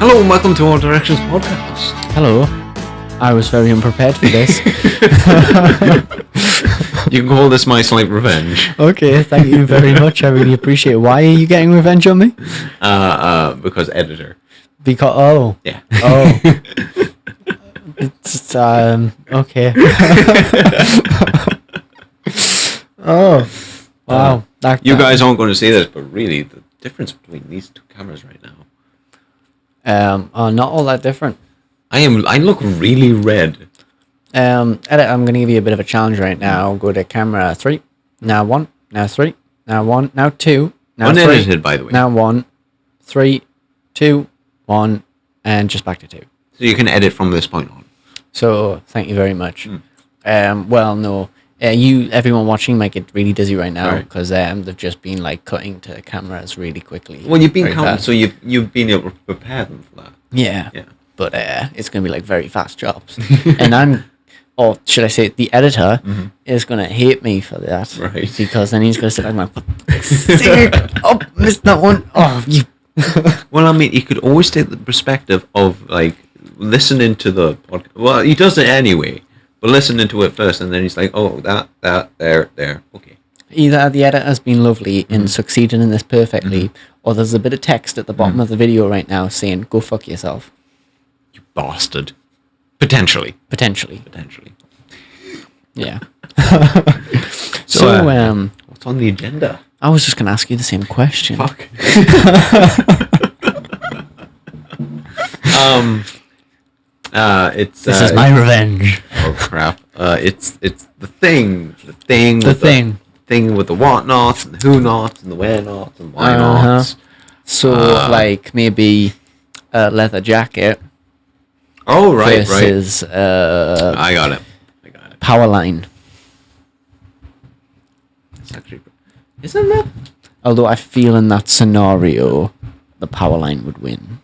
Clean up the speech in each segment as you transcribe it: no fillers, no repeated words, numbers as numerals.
Hello and welcome to All Directions Podcast. Hello. I was very unprepared for this. You can call this my slight revenge. Okay, thank you very much. I really appreciate it. Why are you getting revenge on me? Because editor. Because, Yeah. It's, okay. Oh, wow. You guys aren't going to see this, but really, the difference between these two cameras right now. Not all that different. I look really red. Edit, I'm going to give you a bit of a challenge right now. Go to camera 3, now 1, now 3, now 1, now 2, now Unedited, 3, by the way. now 1, 3, 2, 1, and just back to 2. So you can edit from this point on. So, thank you very much. Well, no. Everyone watching might get really dizzy right now because they've just been like cutting to cameras really quickly. Well, you've been counting, so you've been able to prepare them for that. Yeah. But it's going to be like very fast chops. And or should I say, the editor is going to hate me for that. Right. Because then he's going to sit like, oh, missed that one. Oh, you. Well, I mean, you could always take the perspective of like listening to the podcast. Well, he does it anyway. But listening to it first, and then he's like, "Oh, that, there, okay." Either the editor has been lovely and succeeded in this perfectly, or there's a bit of text at the bottom of the video right now saying, "Go fuck yourself." You bastard. Potentially. Yeah. So, what's on the agenda? I was just gonna ask you the same question. Fuck. This is my revenge. Oh crap! It's the thing with the whatnots and the who nots and the where nots and why nots. So like maybe a leather jacket. Oh right. Versus I got it. Power line. It's actually, isn't that? Although I feel in that scenario, the power line would win.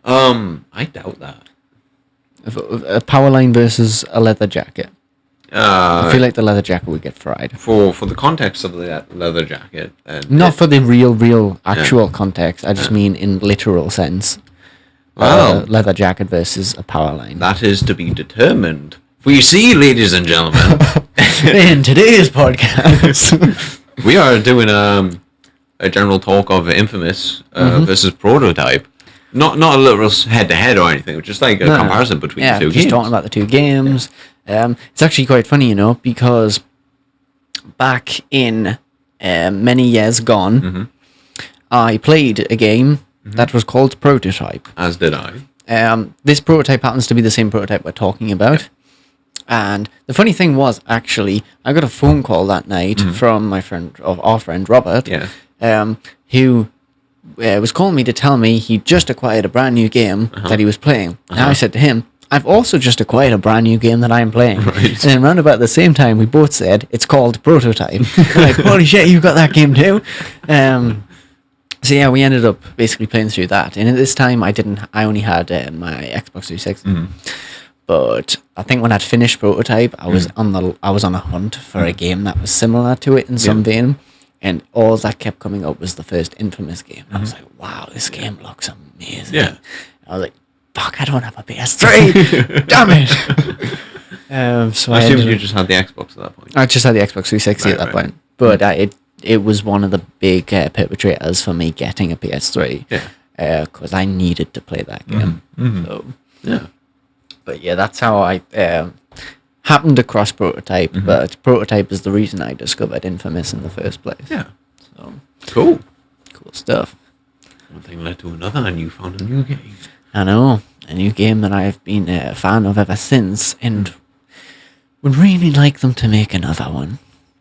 I doubt that. A power line versus a leather jacket. I feel like the leather jacket would get fried. For the context of the leather jacket. Not for the real actual context. I just mean in literal sense. Well, leather jacket versus a power line. That is to be determined. For you see, ladies and gentlemen, in today's podcast, we are doing a general talk of InFamous versus Prototype. Not a literal head-to-head or anything, just like a comparison between the two games. Yeah, just talking about the two games. It's actually quite funny, because back in many years gone, I played a game that was called Prototype. As did I. This Prototype happens to be the same Prototype we're talking about. Yeah. And the funny thing was, actually, I got a phone call that night from our friend Robert, who was calling me to tell me he just acquired a brand new game that he was playing. And I said to him, I've also just acquired a brand new game that I'm playing. Right. And then around about the same time, we both said, it's called Prototype. Like, holy shit, you've got that game too? So yeah, we ended up basically playing through that. And at this time, I only had my Xbox 360. But I think when I'd finished Prototype, I was on a hunt for a game that was similar to it in some vein. And all that kept coming up was the first InFamous game. And I was like, wow, this game looks amazing. Yeah. I was like, fuck, I don't have a PS3. Damn it. So I assume you just had the Xbox at that point. I just had the Xbox 360 at that point. But it was one of the big perpetrators for me getting a PS3. Yeah. Because I needed to play that game. So, yeah. But yeah, that's how I happened across Prototype. But Prototype is the reason I discovered InFamous in the first place. Yeah. So cool stuff. One thing led to another, and you found a new game. I know, a new game that I've been a fan of ever since, and would really like them to make another one.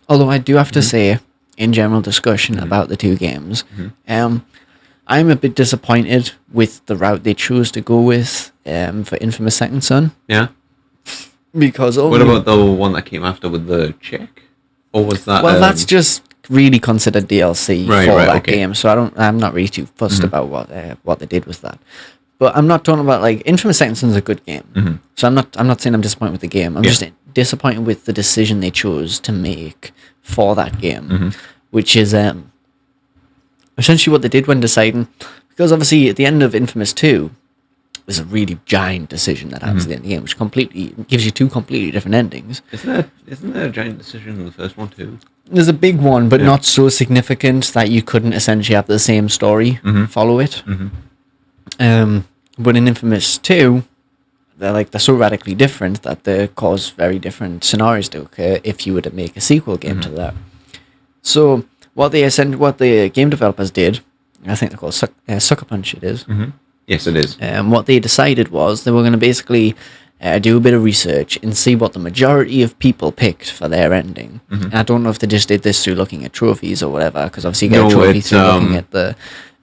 Although I do have to say, in general discussion about the two games, I'm a bit disappointed with the route they chose to go with for InFamous Second Son. Yeah. Because what about the one that came after with the chick? Or was that? Well, that's just really considered DLC for that game. So I'm not really too fussed about what they did with that. But I'm not talking about like InFamous Second Son is a good game. So I'm not saying I'm disappointed with the game. I'm just disappointed with the decision they chose to make for that game, which is essentially what they did when deciding, Because obviously at the end of Infamous 2, there's a really giant decision that happens at the end of the game, which completely gives you two completely different endings. Isn't there a giant decision in the first one too? There's a big one, but not so significant that you couldn't essentially have the same story follow it. But in Infamous 2, they're so radically different that they cause very different scenarios to occur if you were to make a sequel game to that. So what the game developers did, I think they're called Sucker Punch. It is. Yes, it is. What they decided was they were going to basically do a bit of research and see what the majority of people picked for their ending. And I don't know if they just did this through looking at trophies or whatever, because obviously you get a trophy through looking at the...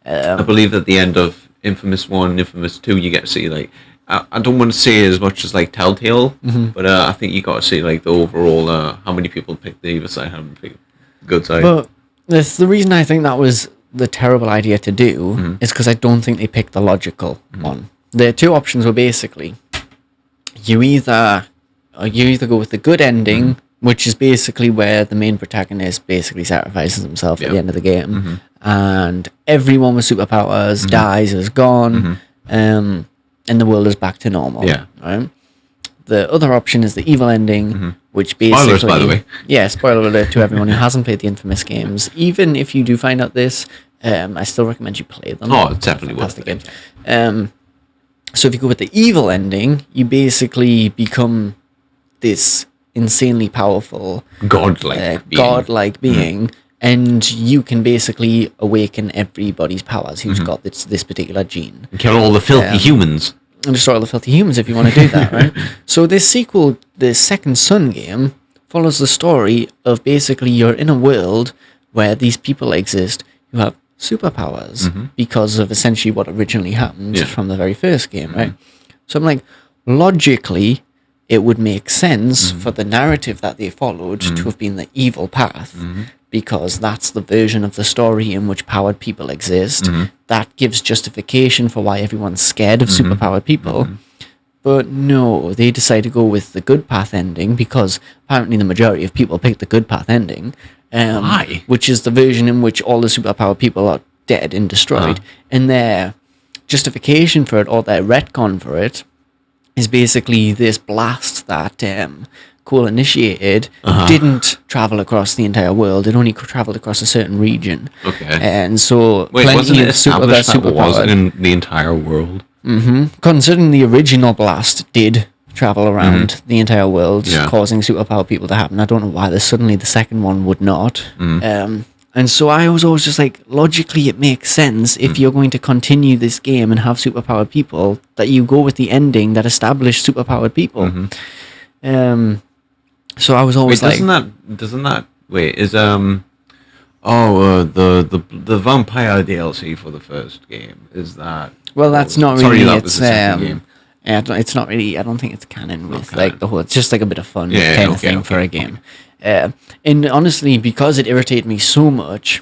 I believe at the end of Infamous 1, Infamous 2, you get to see, like... I don't want to say as much as, like, Telltale, but I think you got to see, like, the overall... how many people picked the evil side, how many picked the good side. But the reason I think that was the terrible idea to do is because I don't think they picked the logical one. The two options were basically... You either go with the good ending, which is basically where the main protagonist basically sacrifices himself at the end of the game, and everyone with superpowers dies, is gone, and the world is back to normal. Yeah. Right? The other option is the evil ending, which basically... Spoilers, by the way. Yeah, spoiler alert to everyone who hasn't played the Infamous games. Even if you do find out this, I still recommend you play them. Oh, it's definitely worth it. Games. So if you go with the evil ending, you basically become this insanely powerful, godlike being, and you can basically awaken everybody's powers who's got this particular gene. And kill all the filthy humans. And destroy all the filthy humans if you want to do that, right? So this sequel, the Second Son game, follows the story of basically you're in a world where these people exist who have superpowers because of essentially what originally happened from the very first game, right? So I'm like, logically, it would make sense for the narrative that they followed to have been the evil path, because that's the version of the story in which powered people exist. That gives justification for why everyone's scared of superpowered people. But no, they decide to go with the good path ending because apparently the majority of people picked the good path ending. Why? Which is the version in which all the superpowered people are dead and destroyed. And their justification for it, or their retcon for it, is basically this blast that Cole initiated didn't travel across the entire world. It only traveled across a certain region. Okay. And so Wait, wasn't it established that it wasn't in the entire world? Considering the original blast did travel around the entire world, causing superpowered people to happen. I don't know why suddenly the second one would not. And so I was always just like, logically it makes sense if you're going to continue this game and have superpowered people, that you go with the ending that established superpowered people. So I was always doesn't that is the vampire DLC for the first game, is that... Well, that's not really... Sorry, that was the second game. It's not really... I don't think it's canon with like the whole... It's just like a bit of fun kind of thing for a game. And honestly, because it irritated me so much,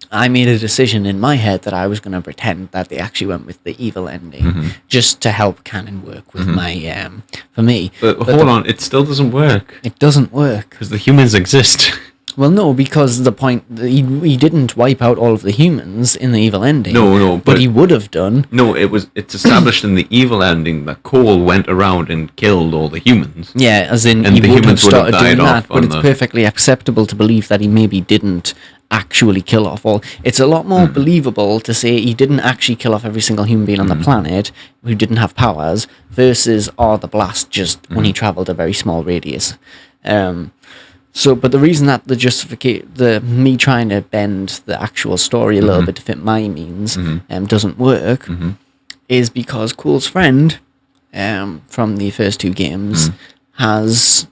I made a decision in my head that I was going to pretend that they actually went with the evil ending, just to help canon work with my... for me. But hold on, it still doesn't work. It doesn't work. Because the humans exist. Well, no, because the point... He didn't wipe out all of the humans in the evil ending. No, but he would have done. No, it's established in the evil ending that Cole went around and killed all the humans. Yeah, as in and he the would have humans started would have doing died that, but it's perfectly acceptable to believe that he maybe didn't actually kill off all... It's a lot more believable to say he didn't actually kill off every single human being on the planet who didn't have powers versus, the blast just only travelled a very small radius. But the reason that me trying to bend the actual story a little bit to fit my means doesn't work is because Cole's friend from the first two games has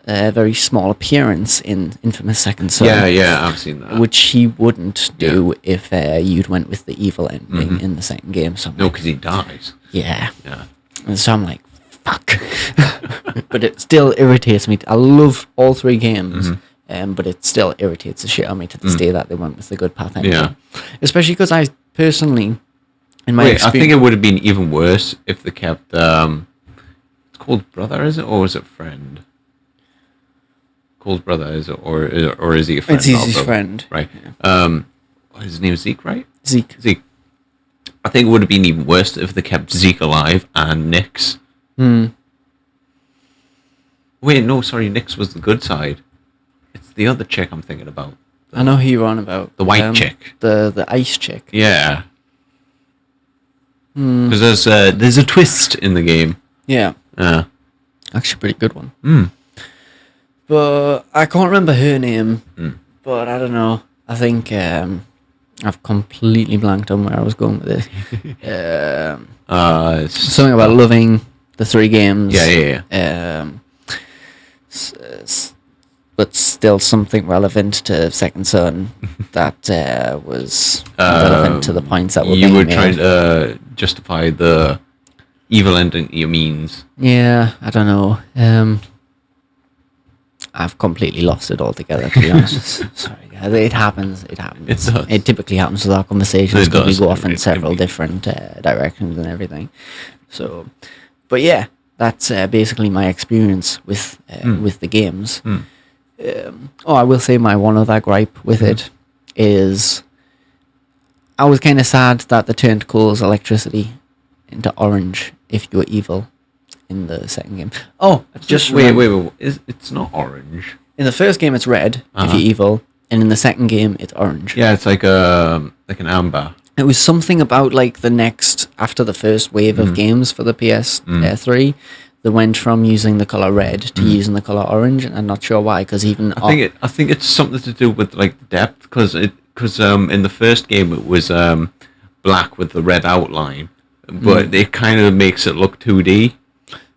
a very small appearance in Infamous Second Son. Yeah, I've seen that. Which he wouldn't do if you'd went with the evil ending in the second game. So because he dies. Yeah. And so I'm like, fuck. But it still irritates me. I love all three games, but it still irritates the shit out of me to this day that they went with the good path ending. Yeah. Especially because I personally, in my experience... I think it would have been even worse if they kept... it's called Brother, is it? Or is it Friend? Cole's brother, is it? Or is he a friend? It's his friend. Right. Yeah. His name is Zeke, right? Zeke. I think it would have been even worse if they kept Zeke alive and Nyx. Wait, no, sorry, Nyx was the good side. It's the other chick I'm thinking about. I know who you're on about. The white chick. The ice chick. Yeah. Because there's a twist in the game. Yeah. Yeah. Actually, a pretty good one. But I can't remember her name. But I don't know. I think I've completely blanked on where I was going with this. Something about loving the 3 games. Yeah. But still something relevant to Second Son that was relevant to the points that were being made. You were trying to justify the evil ending to your means. Yeah, I don't know. I've completely lost it altogether, to be honest. Sorry, guys. It happens. It typically happens with our conversations because we go off in several different directions and everything. So, but yeah, that's basically my experience with the games. I will say my one other gripe with it is I was kind of sad that they turned Cole's electricity into orange if you were evil in the second game. Oh, just wait. It's not orange. In the first game, it's red if you're evil, and in the second game, it's orange. Yeah, it's like an amber. It was something about like the next after the first wave of games for the PS3. They went from using the color red to using the color orange, and I'm not sure why. Because even I think it's something to do with like depth. Because in the first game it was black with the red outline, but it kind of makes it look 2D.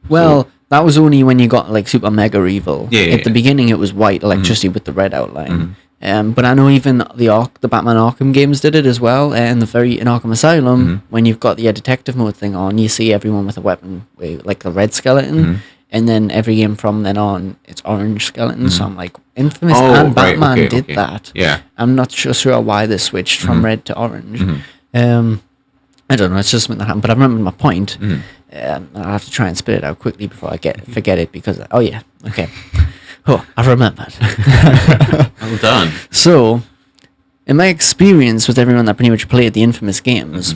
Well, that was only when you got like Super Mega Evil. Yeah. At the beginning, it was white electricity with the red outline. But I know even the Batman Arkham games did it as well. And in Arkham Asylum, when you've got the detective mode thing on, you see everyone with a weapon, like the red skeleton. And then every game from then on, it's orange skeleton. So I'm like, InFamous and Batman did that. Yeah. I'm not sure why they switched from red to orange. I don't know. It's just something that happened. But I remember my point. I'll have to try and spit it out quickly before I forget it because okay. Oh, I remembered. Well done. So, in my experience with everyone that pretty much played the InFamous games,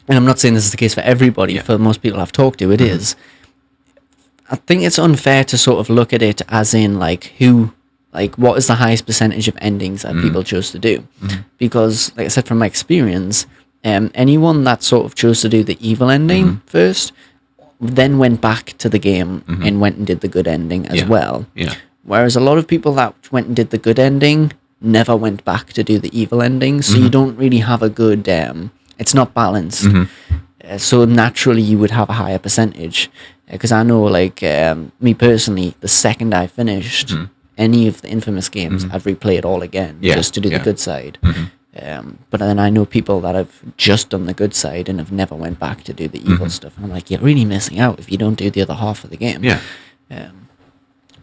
and I'm not saying this is the case for everybody, for most people I've talked to, it is. I think it's unfair to sort of look at it as in what is the highest percentage of endings that people chose to do, because, like I said, from my experience. Anyone that sort of chose to do the evil ending first, then went back to the game and went and did the good ending as well. Yeah. Whereas a lot of people that went and did the good ending never went back to do the evil ending, so you don't really have a good. It's not balanced. So naturally, you would have a higher percentage. Because I know, like me personally, the second I finished any of the InFamous games, I'd replay it all again just to do the good side. But then I know people that have just done the good side and have never went back to do the evil stuff. And I'm like, you're really missing out if you don't do the other half of the game. Yeah.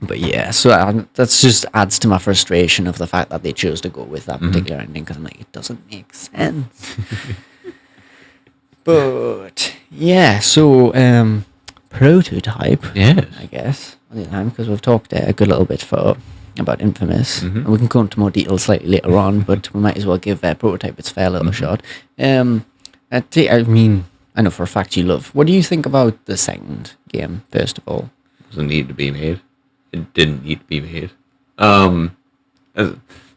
But yeah, so that's just adds to my frustration of the fact that they chose to go with that particular ending because I'm like, it doesn't make sense. But yeah, so prototype. Yes. I guess because we've talked a good little bit about InFamous, and we can go into more detail slightly later on, but we might as well give prototype its fair little shot. I mean, I know for a fact you love. What do you think about the second game, first of all? Doesn't need to be made. It didn't need to be made. The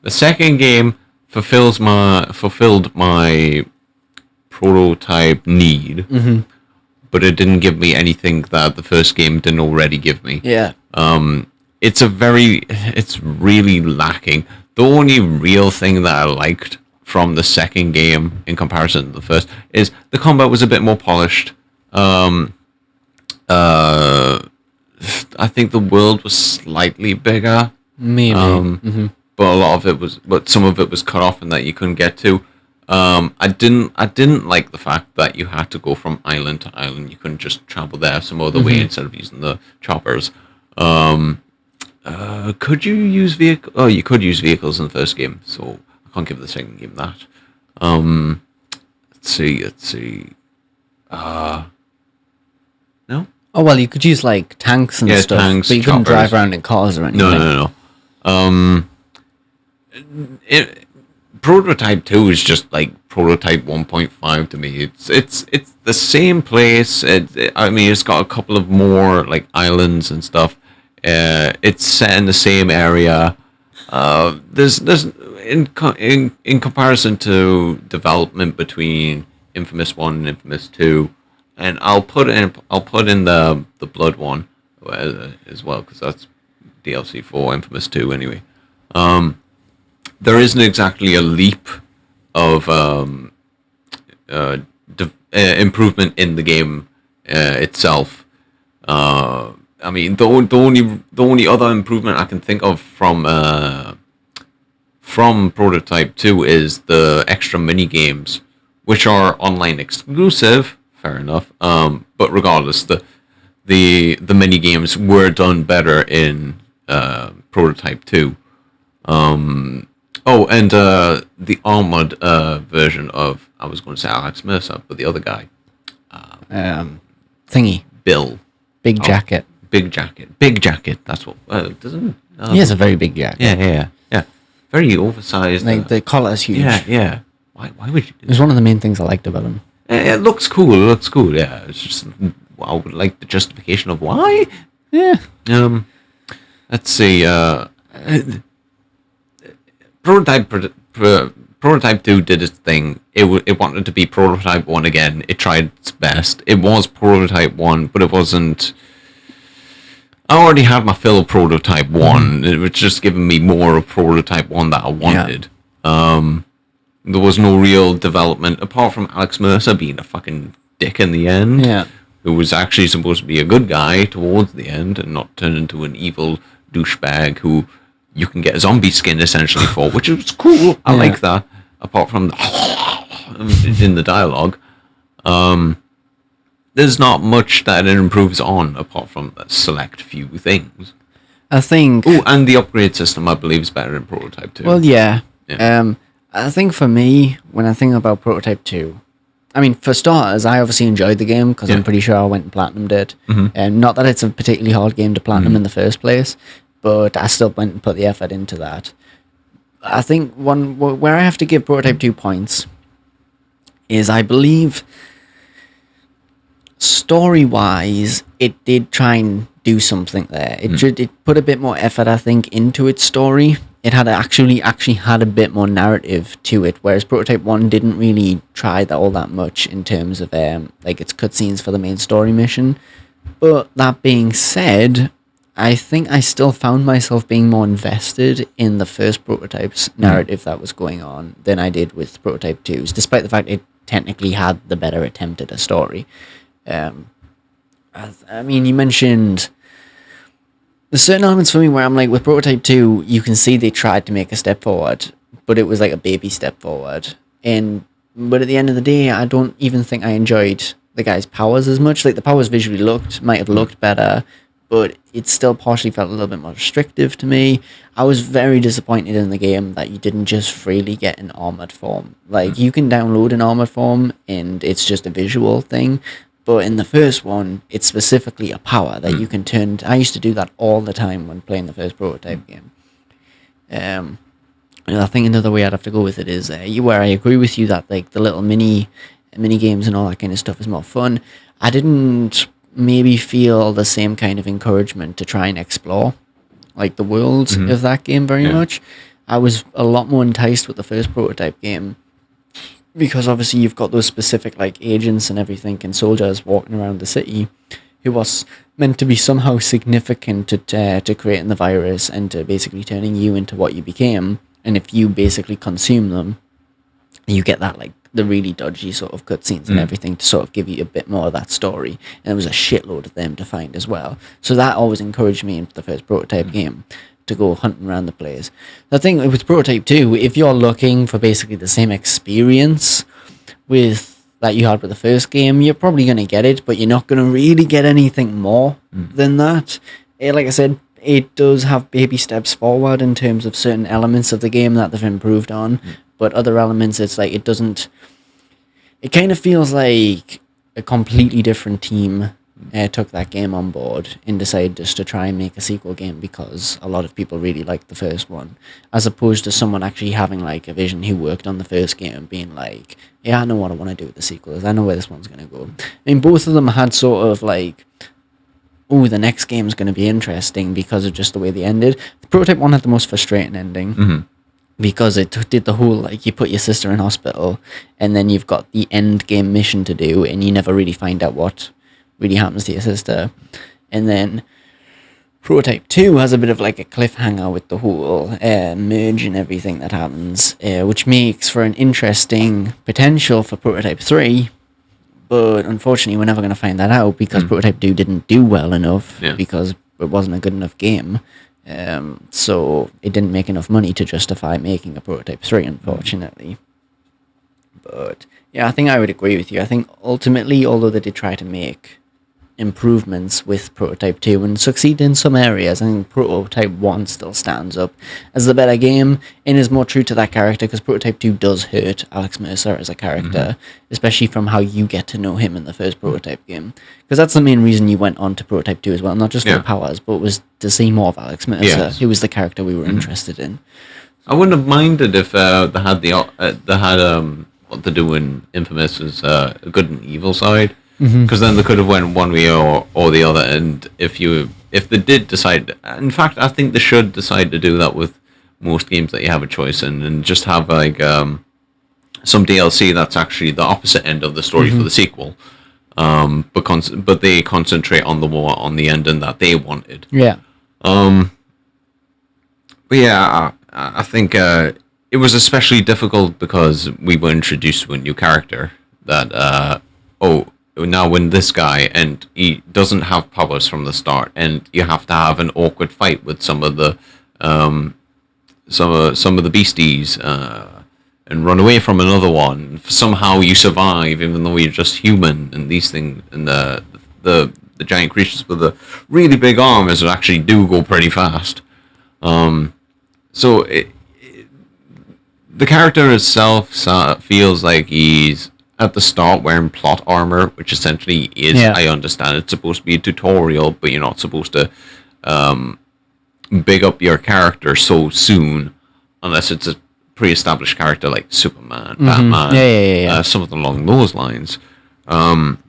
second game fulfilled my prototype need, but it didn't give me anything that the first game didn't already give me. Yeah. It's really lacking. The only real thing that I liked from the second game in comparison to the first is the combat was a bit more polished. I think the world was slightly bigger. Maybe. But some of it was cut off and that you couldn't get to. I didn't like the fact that you had to go from island to island. You couldn't just travel there some other way instead of using the choppers. Could you use vehicle? Oh, you could use vehicles in the first game, so I can't give the second game that. Let's see. No. Oh well, you could use like tanks and stuff, tanks, but you couldn't drive choppers. around in cars or anything. No. Prototype 2 is just like Prototype 1.5 to me. It's the same place. I mean, it's got a couple of more like islands and stuff. It's set in the same area. There's in comparison to development between Infamous 1 and Infamous 2, and I'll put in the Blood one as well, because that's DLC for Infamous 2 anyway. There isn't exactly a leap of improvement in the game itself. I mean, the only other improvement I can think of from Prototype 2 is the extra mini games, which are online exclusive. Fair enough. But regardless, the mini games were done better in Prototype 2. Oh, and the armored version of, I was going to say Alex Mercer, but the other guy, Thingy. Bill. Big Jacket. Big Jacket. That's what. Doesn't. He has a very big jacket. Yeah. Very oversized. Like the collar's huge. Yeah. Why would you do It was one of the main things I liked about him. It looks cool. Yeah. It's just, I would like the justification of why. Yeah. Let's see. Prototype 2 did its thing. It wanted to be Prototype 1 again. It tried its best. It was Prototype 1, but it wasn't. I already had my fill of Prototype 1. It was just giving me more of Prototype 1 that I wanted. Yeah. There was no real development, apart from Alex Mercer being a fucking dick in the end. Yeah. Who was actually supposed to be a good guy towards the end and not turn into an evil douchebag who you can get a zombie skin essentially for, which is cool. I like that. Apart from in the dialogue, there's not much that it improves on apart from a select few things. I think. Oh, and the upgrade system, I believe, is better in Prototype 2. Well, yeah. I think for me, when I think about Prototype 2, I mean, for starters, I obviously enjoyed the game because I'm pretty sure I went and platinumed it. And not that it's a particularly hard game to platinum in the first place, but I still went and put the effort into that. I think one where I have to give Prototype 2 points is, I believe, story-wise, it did try and do something there. It put a bit more effort, I think, into its story. It had actually had a bit more narrative to it, whereas Prototype 1 didn't really try that all that much in terms of like its cutscenes for the main story mission. But that being said, I think I still found myself being more invested in the first Prototype's narrative that was going on than I did with Prototype 2's, despite the fact it technically had the better attempt at a story. I mean, you mentioned there's certain elements for me where I'm like, with Prototype 2, you can see they tried to make a step forward, but it was like a baby step forward. But at the end of the day, I don't even think I enjoyed the guy's powers as much. Like, the powers visually might have looked better, but it still partially felt a little bit more restrictive to me. I was very disappointed in the game that you didn't just freely get an armored form. Like, you can download an armored form, and it's just a visual thing. But in the first one, it's specifically a power that you can turn. I used to do that all the time when playing the first Prototype game. And I think another way I'd have to go with it is where I agree with you that like the little mini games and all that kind of stuff is more fun. I didn't maybe feel the same kind of encouragement to try and explore like the worlds of that game very much. I was a lot more enticed with the first Prototype game, because obviously you've got those specific like agents and everything and soldiers walking around the city who was meant to be somehow significant to creating the virus and to basically turning you into what you became. And if you basically consume them, you get that like the really dodgy sort of cutscenes and everything to sort of give you a bit more of that story. And there was a shitload of them to find as well. So that always encouraged me into the first Prototype game to go hunting around the place. The thing with Prototype 2, if you're looking for basically the same experience with that you had with the first game, you're probably going to get it, but you're not going to really get anything more than that. Like I said, it does have baby steps forward in terms of certain elements of the game that they've improved on, but other elements, it's like it kind of feels like a completely different team took that game on board and decided just to try and make a sequel game because a lot of people really liked the first one, as opposed to someone actually having like a vision who worked on the first game and being like, yeah, I know what I want to do with the sequels. I know where this one's going to go. I mean, both of them had sort of like, oh, the next game's going to be interesting because of just the way they ended. The Prototype one had the most frustrating ending because it did the whole, like, you put your sister in hospital and then you've got the end game mission to do and you never really find out what really happens to your sister. And then Prototype 2 has a bit of like a cliffhanger with the whole merge and everything that happens, which makes for an interesting potential for Prototype 3. But unfortunately, we're never going to find that out because Prototype 2 didn't do well enough because it wasn't a good enough game. So it didn't make enough money to justify making a Prototype 3, unfortunately. But yeah, I think I would agree with you. I think ultimately, although they did try to make improvements with Prototype 2 and succeed in some areas, I think Prototype 1 still stands up as the better game and is more true to that character, because Prototype 2 does hurt Alex Mercer as a character, especially from how you get to know him in the first Prototype game, because that's the main reason you went on to Prototype 2 as well, not just for the powers, but was to see more of Alex Mercer, who was the character we were interested in. I wouldn't have minded if they had what they do in Infamous is a good and evil side. Because then they could have went one way or the other, and if they did decide, in fact, I think they should decide to do that with most games that you have a choice in, and just have like some DLC that's actually the opposite end of the story for the sequel, but they concentrate on the ending that they wanted. Yeah. But yeah, I think it was especially difficult because we were introduced to a new character that now when this guy, and he doesn't have powers from the start, and you have to have an awkward fight with some of the beasties and run away from another one. Somehow you survive even though you're just human, and these things, and the giant creatures with the really big arms that actually do go pretty fast. So the character itself feels like he's at the start wearing plot armor, which essentially is, I understand, it's supposed to be a tutorial, but you're not supposed to big up your character so soon unless it's a pre-established character like Superman, Batman, something along those lines. But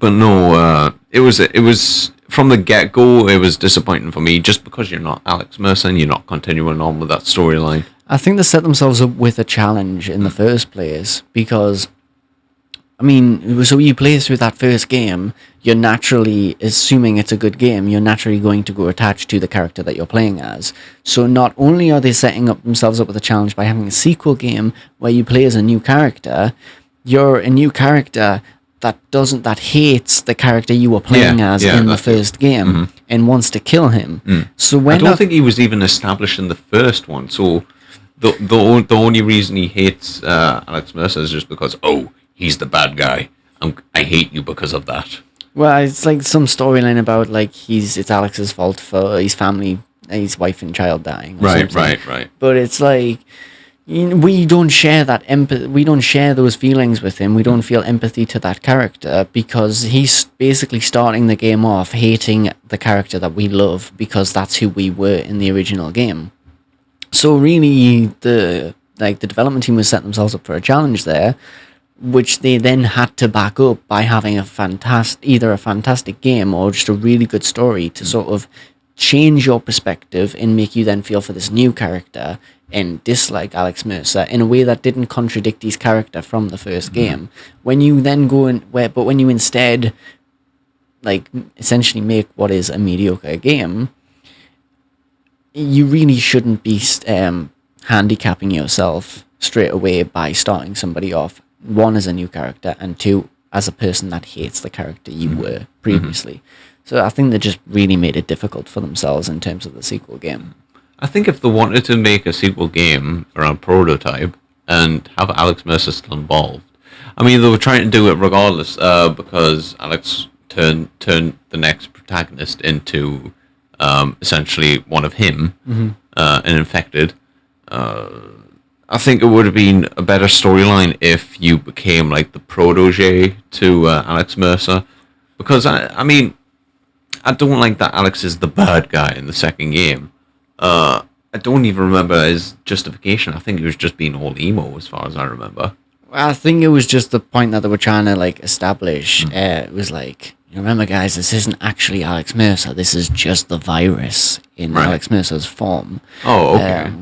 no, it was from the get-go, it was disappointing for me, just because you're not Alex Mercer and you're not continuing on with that storyline. I think they set themselves up with a challenge in the first place, because I mean, so you play through that first game, you're naturally, assuming it's a good game, you're naturally going to go attached to the character that you're playing as. So not only are they setting up themselves up with a challenge by having a sequel game where you play as a new character, you're a new character that hates the character you were playing as in the first game and wants to kill him. So when I don't think he was even established in the first one. So the only reason he hates Alex Mercer is just because, he's the bad guy. I hate you because of that. Well, it's like some storyline about like it's Alex's fault for his family, his wife and child dying. Right. But it's like, we don't share that empathy. We don't share those feelings with him. We don't feel empathy to that character because he's basically starting the game off hating the character that we love because that's who we were in the original game. So really, the development team was setting themselves up for a challenge there, which they then had to back up by having either a fantastic game or just a really good story to sort of change your perspective and make you then feel for this new character and dislike Alex Mercer in a way that didn't contradict his character from the first game. When you then when you instead essentially make what is a mediocre game, you really shouldn't be handicapping yourself straight away by starting somebody off, one, as a new character, and two, as a person that hates the character you were previously. So I think they just really made it difficult for themselves in terms of the sequel game. I think if they wanted to make a sequel game around Prototype and have Alex Mercer still involved, I mean, they were trying to do it regardless because Alex turned the next protagonist into essentially one of him, an infected. I think it would have been a better storyline if you became like the protege to Alex Mercer, because I mean, I don't like that Alex is the bad guy in the second game. I don't even remember his justification. I think he was just being all emo, as far as I remember. I think it was just the point that they were trying to like establish. It was like, remember, guys, this isn't actually Alex Mercer. This is just the virus in Alex Mercer's form. Oh, okay.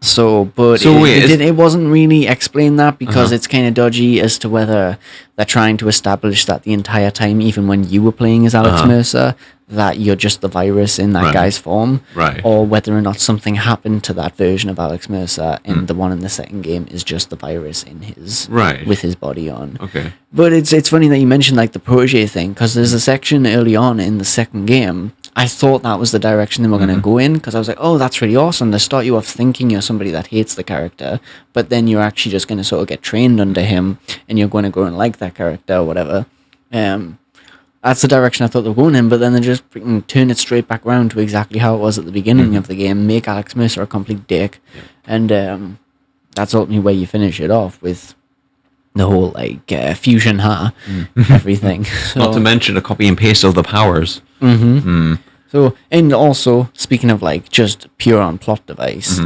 It wasn't really explained that because it's kind of dodgy as to whether they're trying to establish that the entire time, even when you were playing as Alex Mercer, that you're just the virus in that guy's form, or whether or not something happened to that version of Alex Mercer, and the one in the second game is just the virus in his with his body on. Okay. But it's funny that you mentioned like the protege thing, because there's a section early on in the second game. I thought that was the direction they were going to go in, because I was like, oh, that's really awesome. They start you off thinking you're somebody that hates the character, but then you're actually just going to sort of get trained under him, and you're going to go and like that character or whatever. That's the direction I thought they were going in, but then they just freaking turn it straight back around to exactly how it was at the beginning of the game, make Alex Mercer a complete dick, and that's ultimately where you finish it off with the whole like fusion everything. So, not to mention a copy and paste of the powers. So, and also speaking of like just pure on plot device,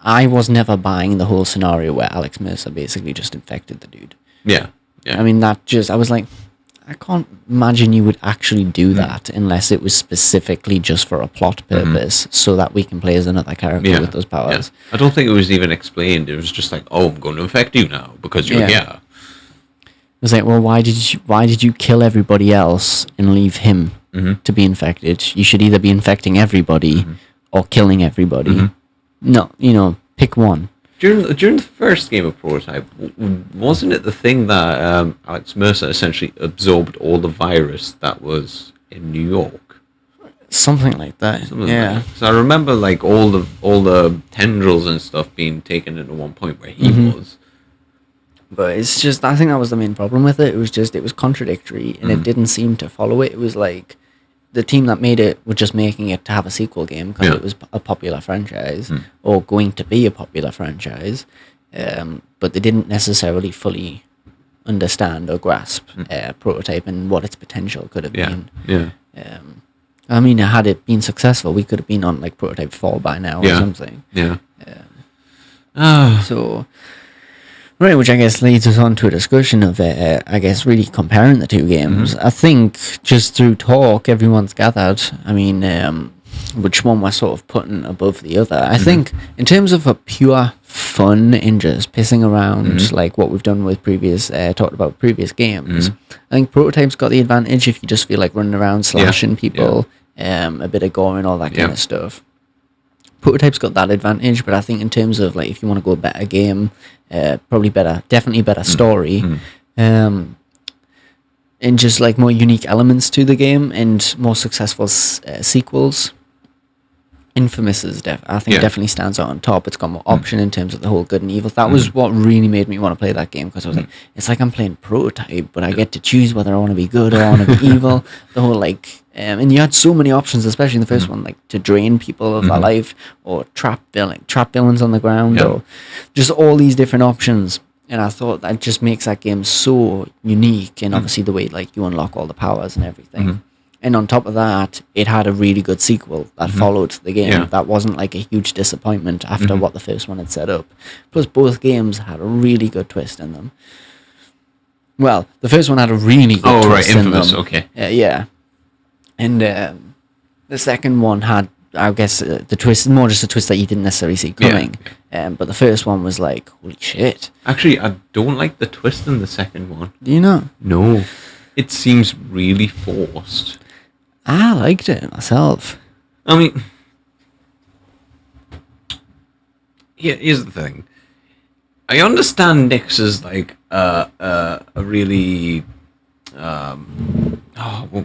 I was never buying the whole scenario where Alex Mercer basically just infected the dude. Yeah. I mean, I was like, I can't imagine you would actually do that unless it was specifically just for a plot purpose, so that we can play as another character with those powers. I don't think it was even explained. It was just like, oh, I'm going to infect you now because you're here. It was like, well, why did you kill everybody else and leave him to be infected? You should either be infecting everybody or killing everybody. No, pick one. During the first game of Prototype, wasn't it the thing that Alex Mercer essentially absorbed all the virus that was in New York? Something like that. So I remember like all the tendrils and stuff being taken at one point where he was. But it's just, I think that was the main problem with it. It was contradictory, and it didn't seem to follow it. It was like the team that made it were just making it to have a sequel game because it was a popular franchise or going to be a popular franchise, but they didn't necessarily fully understand or grasp Prototype and what its potential could have been. I mean, had it been successful, we could have been on like Prototype 4 by now or something. So, right, which I guess leads us on to a discussion of, I guess, really comparing the two games. I think just through talk, everyone's gathered, I mean, which one we're sort of putting above the other. I think in terms of a pure fun and just pissing around, like what we've done with talked about previous games, I think Prototype's got the advantage if you just feel like running around slashing people, a bit of gore and all that kind of stuff. Prototype's got that advantage, but I think in terms of like if you want to go a better game, definitely better story, and just like more unique elements to the game and more successful sequels. InFamous is definitely stands out on top. It's got more option in terms of the whole good and evil. That was what really made me want to play that game, because I was like, it's like I'm playing Prototype, but I get to choose whether I want to be good or I want to be evil. The whole like, and you had so many options, especially in the first one, like to drain people of their life or trap villains on the ground, or just all these different options. And I thought that just makes that game so unique, and obviously the way like you unlock all the powers and everything. And on top of that, it had a really good sequel that followed the game. That wasn't like a huge disappointment after what the first one had set up. Plus, both games had a really good twist in them. Well, the first one had a really good twist in them. InFamous, okay. Yeah. And the second one had, I guess, the twist, more just a twist that you didn't necessarily see coming. But the first one was like, holy shit. Actually, I don't like the twist in the second one. Do you know? No. It seems really forced. I liked it myself. I mean, here's the thing. I understand Nyx is like a really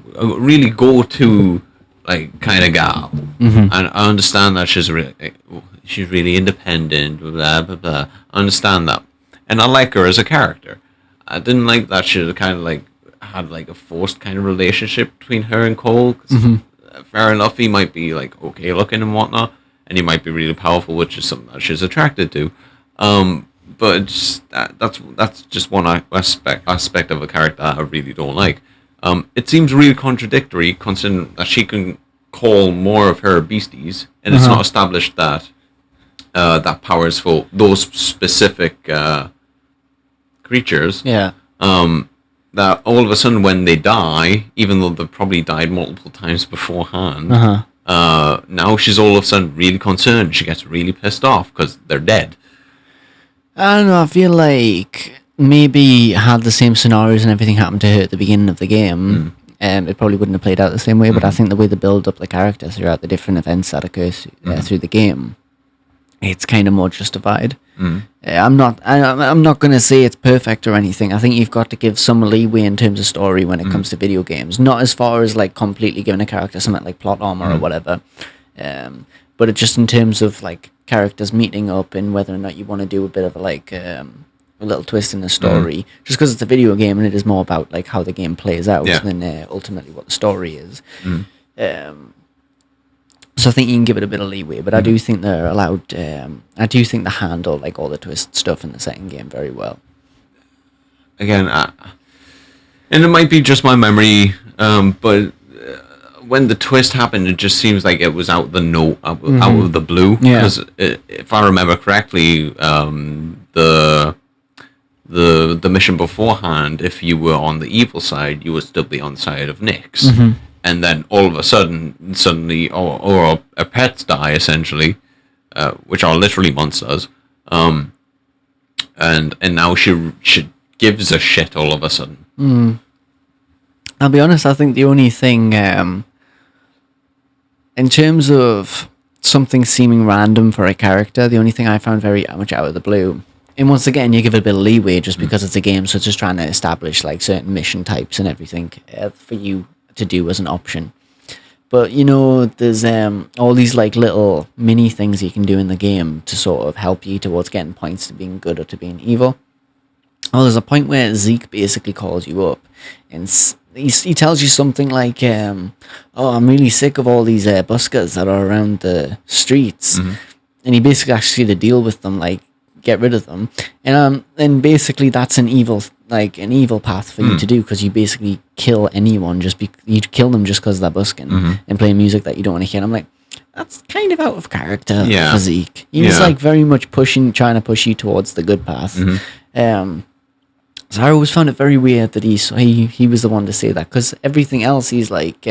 really go-to like kind of gal, and I understand that she's really independent. Blah blah blah. I understand that, and I like her as a character. I didn't like that she kind of like had like a forced kind of relationship between her and Cole. 'Cause, fair enough, he might be like okay looking and whatnot, and he might be really powerful, which is something that she's attracted to. But that's just one aspect of a character that I really don't like. It seems really contradictory, considering that she can call more of her beasties, and it's not established that that power is for those specific creatures. Yeah. That all of a sudden, when they die, even though they've probably died multiple times beforehand, now she's all of a sudden really concerned. She gets really pissed off because they're dead. I don't know, I feel like maybe had the same scenarios and everything happened to her at the beginning of the game, it probably wouldn't have played out the same way, but I think the way they build up the character throughout the different events that occur through the game, it's kind of more justified. I'm not going to say it's perfect or anything. I think you've got to give some leeway in terms of story when it comes to video games. Not as far as like completely giving a character something like plot armor or whatever, but it just in terms of like characters meeting up and whether or not you want to do a bit of a little twist in the story, just because it's a video game and it is more about like how the game plays out than ultimately what the story is. So I think you can give it a bit of leeway, but I do think they're allowed. I do think they handle like all the twist stuff in the second game very well. Again, and it might be just my memory, but when the twist happened, it just seems like it was out of the blue. Because if I remember correctly, the mission beforehand, if you were on the evil side, you would still be on the side of Nyx. And then all of a sudden, suddenly, or our pets die, essentially, which are literally monsters. And now she gives a shit all of a sudden. I'll be honest, I think the only thing, in terms of something seeming random for a character, the only thing I found very much out of the blue, and once again, you give it a bit of leeway just because it's a game, so it's just trying to establish like certain mission types and everything for you to do as an option. But you know, there's all these like little mini things you can do in the game to sort of help you towards getting points to being good or to being evil. Oh, there's a point where Zeke basically calls you up and he tells you something like, oh, I'm really sick of all these buskers that are around the streets. And he basically asks you to deal with them, like get rid of them. And basically that's an evil path for you to do, because you basically kill anyone you kill them just because they're busking and playing music that you don't want to hear. And I'm like, that's kind of out of character for Zeke. He's like very much trying to push you towards the good path. So I always found it very weird that he was the one to say that, because everything else he's like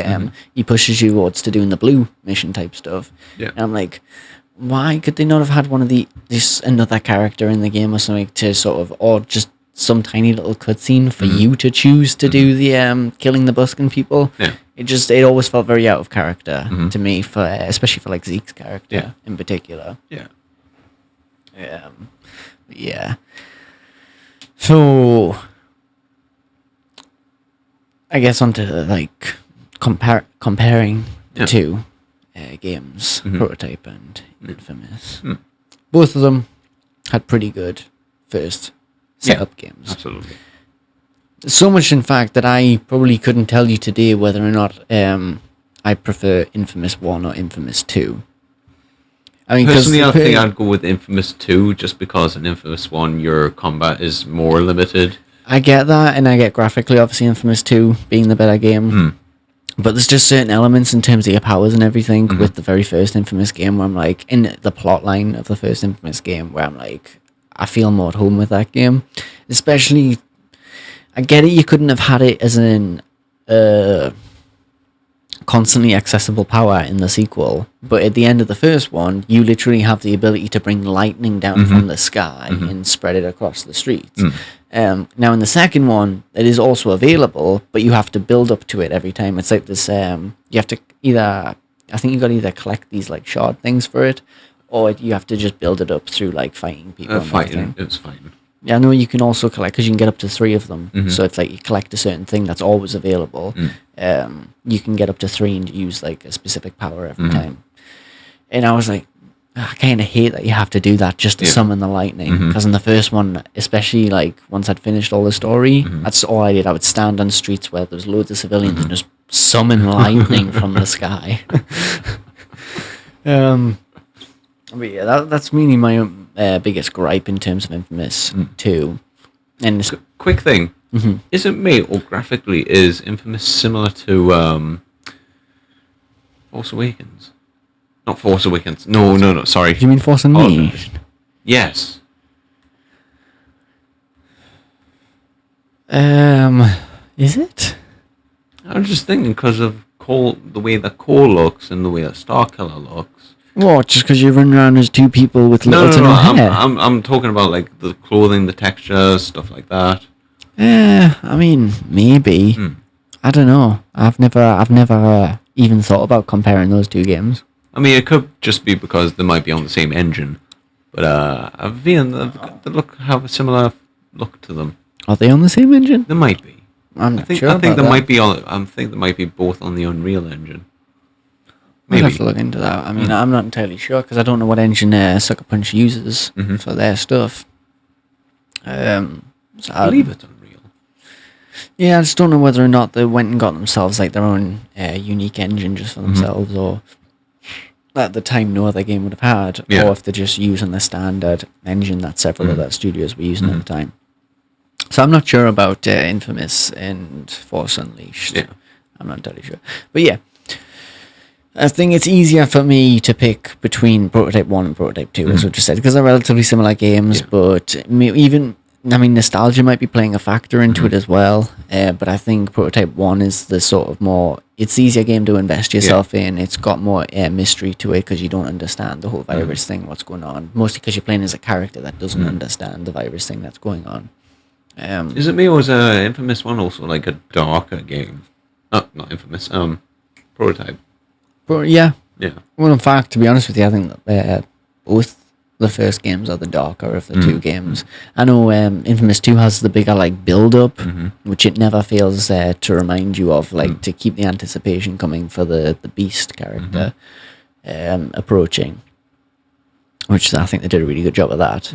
he pushes you towards to doing the blue mission type stuff. And I'm like, why could they not have had one of just another character in the game or something to sort of, or just some tiny little cutscene for you to choose to do the killing the busking people? It always felt very out of character to me, for especially for like Zeke's character in particular. So I guess onto like comparing the two games, Prototype and Infamous. Both of them had pretty good first setup games. Absolutely. So much, in fact, that I probably couldn't tell you today whether or not I prefer Infamous 1 or Infamous 2. I mean, personally, I think I'd go with Infamous 2, just because in Infamous 1 your combat is more limited. I get that, and I get graphically, obviously, Infamous 2 being the better game. But there's just certain elements in terms of your powers and everything with the very first Infamous game where I'm like, in the plot line of the first Infamous game, where I'm like, I feel more at home with that game. Especially, I get it, you couldn't have had it as an constantly accessible power in the sequel, but at the end of the first one, you literally have the ability to bring lightning down from the sky and spread it across the streets. Now in the second one, it is also available, but you have to build up to it every time. It's like this, you have to I think you got to either collect these like shard things for it, or you have to just build it up through like fighting people. It's fighting. Yeah, I know you can also collect, because you can get up to 3 of them. So if like you collect a certain thing that's always available, you can get up to 3 and use like a specific power every time. And I was like, I kind of hate that you have to do that just to summon the lightning. Because in the first one, especially like once I'd finished all the story, that's all I did. I would stand on streets where there was loads of civilians and just summon lightning from the sky. But yeah, that's really my biggest gripe in terms of Infamous 2. And quick thing. Is it me, or graphically is Infamous similar to Force Awakens? Not Force Awakens. No. Sorry. Do you mean Force Unleashed? Yes. Is it? I was just thinking because of the way that Core looks and the way that Starkiller looks. What? Just because you run around as two people with little to no hair? I'm talking about like the clothing, the texture, stuff like that. I mean, maybe. I don't know. I've never even thought about comparing those two games. I mean, it could just be because they might be on the same engine, but I've been they have a similar look to them. Are they on the same engine? They might be. I'm not sure. I think they might be on. I think they might be both on the Unreal Engine. Maybe. I'll have to look into that. I mean, I'm not entirely sure because I don't know what engine Sucker Punch uses for their stuff. So I believe it's Unreal. Yeah, I just don't know whether or not they went and got themselves like their own unique engine just for themselves, or at the time no other game would have had, or if they're just using the standard engine that several other studios were using at the time. So I'm not sure about Infamous and Force Unleashed. Yeah. I'm not entirely sure. But yeah, I think it's easier for me to pick between Prototype 1 and Prototype 2, as I just said, because they're relatively similar games, but nostalgia might be playing a factor into it as well. But I think Prototype 1 is the sort of more, it's the easier game to invest yourself in. It's got more mystery to it because you don't understand the whole virus thing, what's going on. Mostly because you're playing as a character that doesn't understand the virus thing that's going on. Is it me, or is Infamous 1 also like a darker game? Not Infamous, Prototype. Yeah. Yeah. Well, in fact, to be honest with you, I think that both the first games are the darker of the two games. I know Infamous 2 has the bigger like build-up, which it never fails to remind you of, like to keep the anticipation coming for the Beast character approaching, which I think they did a really good job of that.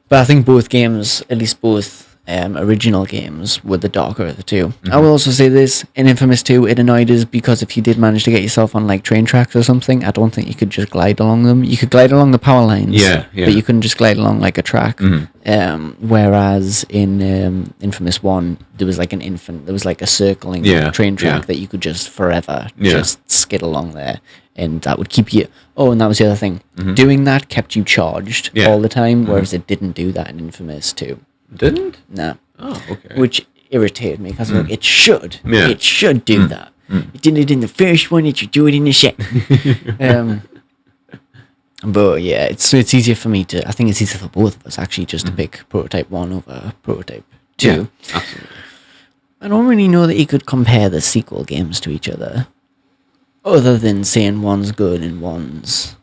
But I think both games, at least both original games, were the darker of the two. I will also say this, in Infamous 2, it annoyed us because if you did manage to get yourself on like train tracks or something, I don't think you could just glide along them. You could glide along the power lines, but you couldn't just glide along like a track. Whereas in Infamous 1, there was like there was like a circling train track that you could just forever just skid along there. And that would keep you... Oh, and that was the other thing. Doing that kept you charged all the time, whereas it didn't do that in Infamous 2. Didn't? No. Oh, okay. Which irritated me, because it should. Yeah. It should do that. It did it in the first one, it should do it in the second. But yeah, it's easier for me to... I think it's easier for both of us, actually, just to pick Prototype 1 over Prototype 2. Yeah, absolutely. I don't really know that you could compare the sequel games to each other, other than saying one's good and one's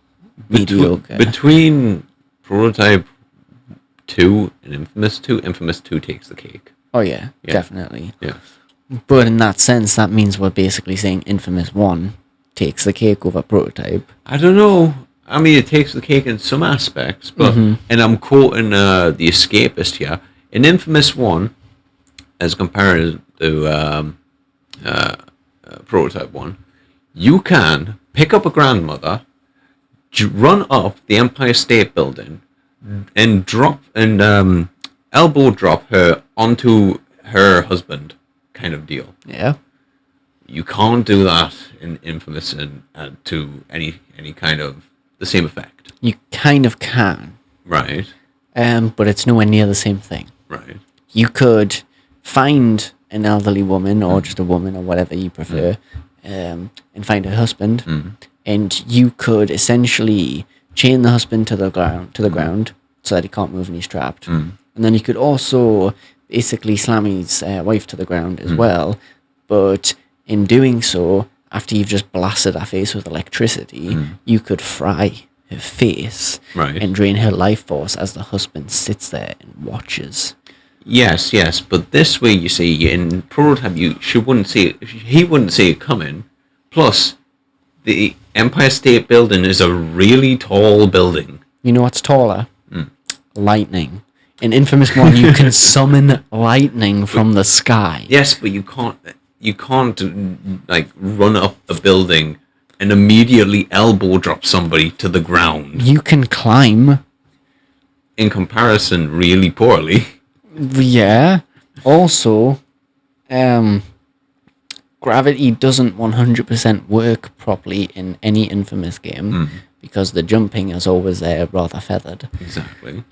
mediocre. Between Prototype 2 and Infamous 2 takes the cake. Oh yeah, definitely. Yeah. But in that sense, that means we're basically saying Infamous 1 takes the cake over Prototype. I don't know. I mean, it takes the cake in some aspects, but and I'm quoting the Escapist here. In Infamous 1, as compared to Prototype 1, you can pick up a grandmother, run up the Empire State Building, and elbow drop her onto her husband, kind of deal. Yeah. You can't do that in Infamous and to any kind of the same effect. You kind of can. Right. But it's nowhere near the same thing. Right. You could find an elderly woman, or just a woman, or whatever you prefer, and find her husband, and you could essentially chain the husband to the ground so that he can't move and he's trapped. And then you could also basically slam his wife to the ground as well, but in doing so, after you've just blasted her face with electricity, you could fry her face and drain her life force as the husband sits there and watches. Yes, but this way, you see, in Prototype, he wouldn't see it coming. Plus, the Empire State Building is a really tall building. You know what's taller? Lightning. In Infamous 1, you can summon lightning from the sky. Yes, but you can't like run up a building and immediately elbow drop somebody to the ground. You can climb. In comparison, really poorly. Yeah. Also, gravity doesn't 100% work properly in any Infamous game because the jumping is always rather feathered. Exactly.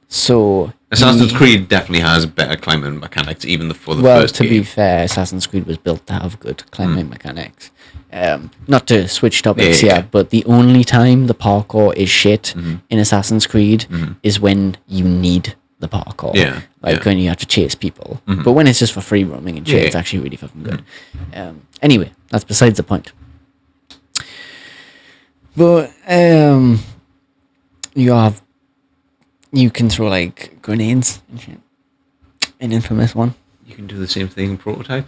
So Assassin's Creed definitely has better climbing mechanics, even for the well, first to game. be fair, Assassin's Creed was built to have good climbing mechanics. Not to switch topics, Yeah. but the only time the parkour is shit in Assassin's Creed is when you need the parkour. Yeah, Like yeah. when you have to chase people. But when it's just for free roaming and shit, Yeah. it's actually really fucking good. Anyway, that's besides the point. But you can throw like grenades and shit in Infamous 1. You can do the same thing in Prototype.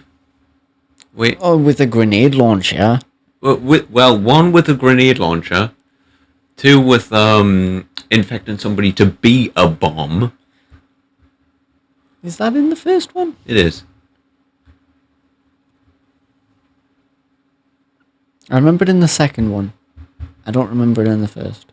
Wait. Oh, with a grenade launcher. Well, one with a grenade launcher, two with infecting somebody to be a bomb. Is that in the first one? It is. I remember it in the second one. I don't remember it in the first.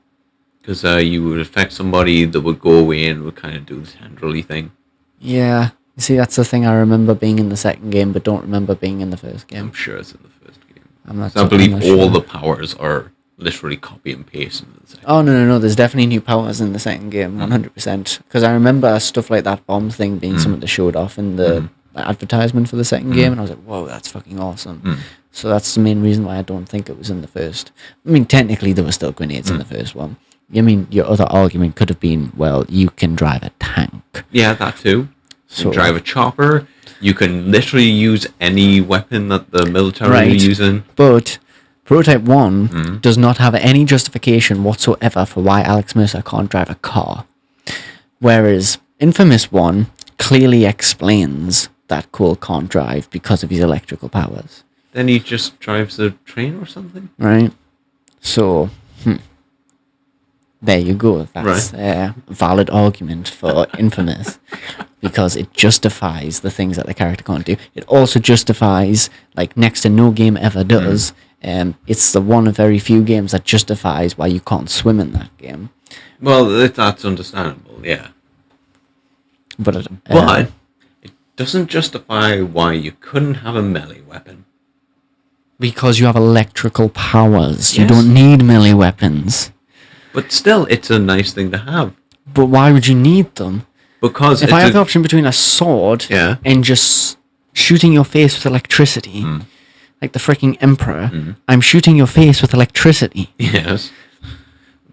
Because you would affect somebody that would go away and would kind of do the tendrily thing. Yeah. You see, that's the thing I remember being in the second game, but don't remember being in the first game. I'm sure it's in the first game. I believe all the powers are literally copy and paste into the second. Oh, no. There's definitely new powers in the second game, 100%. Because I remember stuff like that bomb thing being something that showed off in the advertisement for the second game, and I was like, whoa, that's fucking awesome. So that's the main reason why I don't think it was in the first. I mean, technically, there were still grenades in the first one. I mean, your other argument could have been, well, you can drive a tank. Yeah, that too. You can drive a chopper. You can literally use any weapon that the military are using. But Prototype 1 does not have any justification whatsoever for why Alex Mercer can't drive a car. Whereas Infamous 1 clearly explains that Cole can't drive because of his electrical powers. Then he just drives a train or something? Right? So, there you go. That's a valid argument for Infamous. Because it justifies the things that the character can't do. It also justifies, like next to no game ever does, it's the one of very few games that justifies why you can't swim in that game. Well, that's understandable, yeah. But it doesn't justify why you couldn't have a melee weapon. Because you have electrical powers. Yes. You don't need melee weapons. But still, it's a nice thing to have. But why would you need them? Because if I have the option between a sword and just shooting your face with electricity, like the freaking Emperor, I'm shooting your face with electricity. Yes.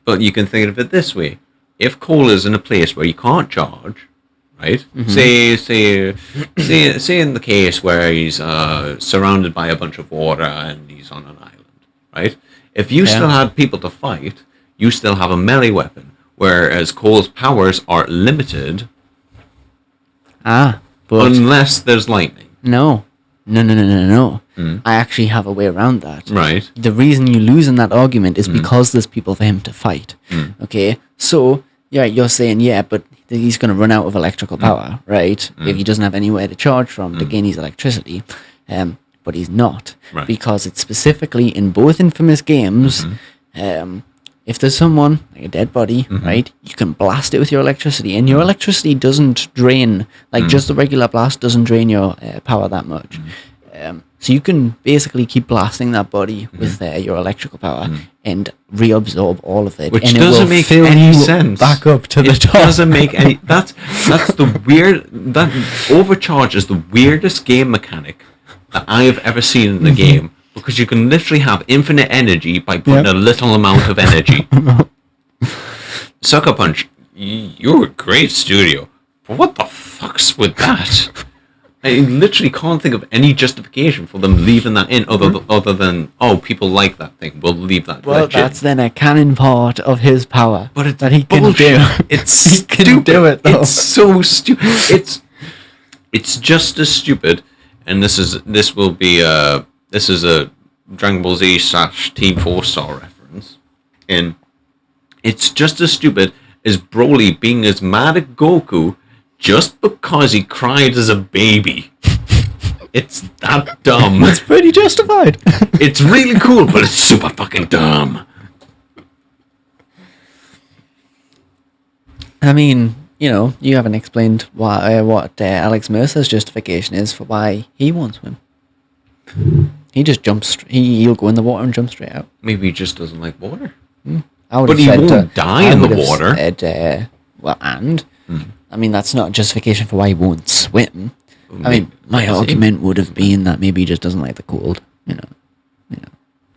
But you can think of it this way. If Cole is in a place where you can't charge, right? Say in the case where he's surrounded by a bunch of water and he's on an island, right? If you still had people to fight, you still have a melee weapon. Whereas Cole's powers are limited. But unless there's lightning. No. I actually have a way around that. Right. The reason you lose in that argument is because there's people for him to fight. Okay? So, you're saying, but he's going to run out of electrical power, right? If he doesn't have anywhere to charge from to gain his electricity. But he's not. Right. Because it's specifically in both Infamous games, if there's someone, like a dead body, right, you can blast it with your electricity, and your electricity doesn't drain, like just the regular blast doesn't drain your power that much. So you can basically keep blasting that body with your electrical power and reabsorb all of it. Which and doesn't make any sense. Back up to the top. It doesn't make any... That's the weird... That overcharge is the weirdest game mechanic that I have ever seen in the game. Because you can literally have infinite energy by putting a little amount of energy. Sucker Punch, you're a great studio. But what the fuck's with that? I literally can't think of any justification for them leaving that in other than, people like that thing. We'll leave that. Well, that's then a canon part of his power. But it's that he can do. It's he stupid. can do it, though. It's so stupid. It's just as stupid. And this is a Dragon Ball Z / Team 4-Star reference. And it's just as stupid as Broly being as mad at Goku just because he cried as a baby. It's that dumb. It's pretty justified. It's really cool, but it's super fucking dumb. I mean, you haven't explained what Alex Mercer's justification is for why he won't swim. He just jumps. He'll go in the water and jump straight out. Maybe he just doesn't like water. But he won't die in the water. I mean, that's not a justification for why he won't swim. I mean, my Same. argument would have been that maybe he just doesn't like the cold. I